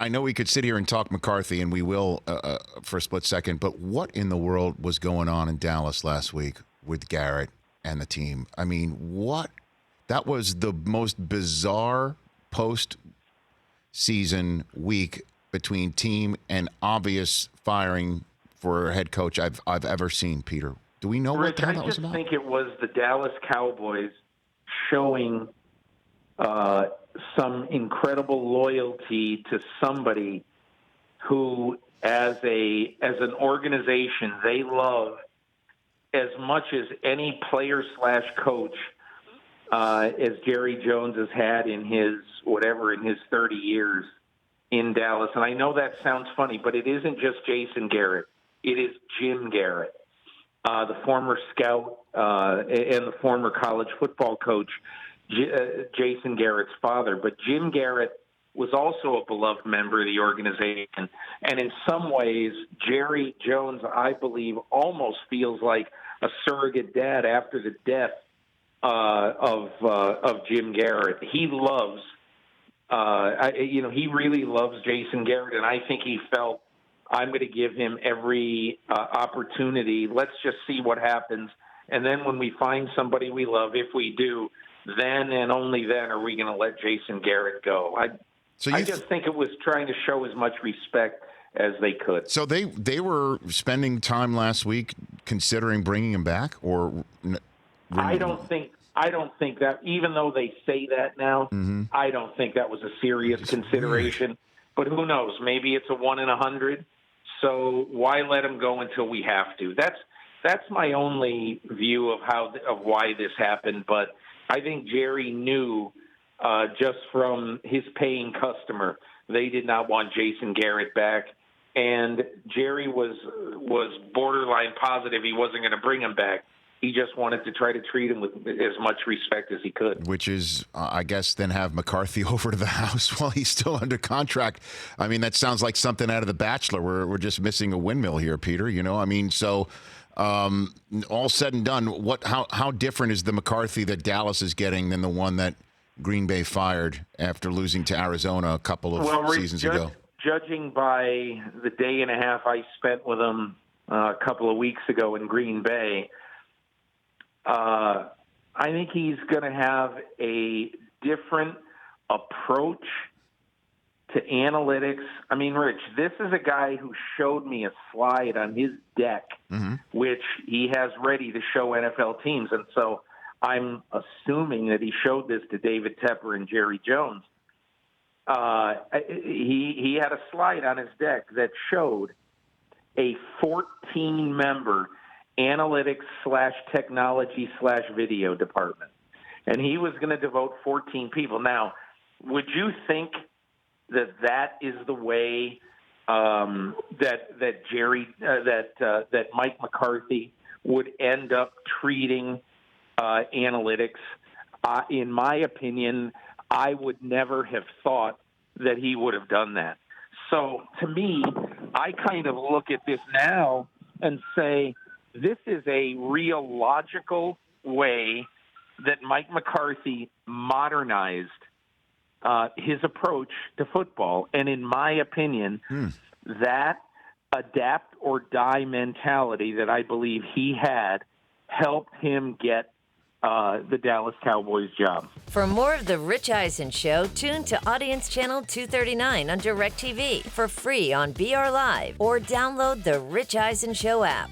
I know we could sit here and talk McCarthy, and we will for a split second, but what in the world was going on in Dallas last week with Garrett and the team? I mean, what? That was the most bizarre post-season week between team and obvious firing for a head coach I've ever seen, Peter. Do we know what the hell that was about? I just think it was the Dallas Cowboys showing some incredible loyalty to somebody who, as an organization, they love as much as any player / coach, as Jerry Jones has had in his 30 years in Dallas. And I know that sounds funny, but it isn't just Jason Garrett. It is Jim Garrett, the former scout and the former college football coach, Jason Garrett's father. But Jim Garrett was also a beloved member of the organization. And in some ways, Jerry Jones, I believe, almost feels like a surrogate dad after the death of Jim Garrett. He loves, he really loves Jason Garrett, and I think he felt, I'm going to give him every opportunity. Let's just see what happens. And then when we find somebody we love, if we do, then and only then are we going to let Jason Garrett go. I just think it was trying to show as much respect as they could. So they were spending time last week considering bringing him back, or I don't think that, even though they say that now, I don't think that was a serious consideration. But who knows? Maybe it's a 1 in 100. So why let him go until we have to? That's my only view of why this happened. But I think Jerry knew just from his paying customer, they did not want Jason Garrett back, and Jerry was borderline positive he wasn't going to bring him back. He just wanted to try to treat him with as much respect as he could. Which is, I guess, then have McCarthy over to the house while he's still under contract. I mean, that sounds like something out of The Bachelor. We're just missing a windmill here, Peter. You know, I mean, so all said and done, how different is the McCarthy that Dallas is getting than the one that Green Bay fired after losing to Arizona a couple of seasons ago? Judging by the day and a half I spent with him a couple of weeks ago in Green Bay, I think he's going to have a different approach to analytics. I mean, Rich, this is a guy who showed me a slide on his deck, which he has ready to show NFL teams. And so I'm assuming that he showed this to David Tepper and Jerry Jones. He had a slide on his deck that showed a 14-member analytics / technology / video department. And he was going to devote 14 people. Now, would you think that is the way that Mike McCarthy would end up treating analytics? In my opinion, I would never have thought that he would have done that. So to me, I kind of look at this now and say, this is a real logical way that Mike McCarthy modernized his approach to football. And in my opinion, that adapt or die mentality that I believe he had helped him get the Dallas Cowboys job. For more of The Rich Eisen Show, tune to Audience Channel 239 on DirecTV for free on BR Live, or download the Rich Eisen Show app.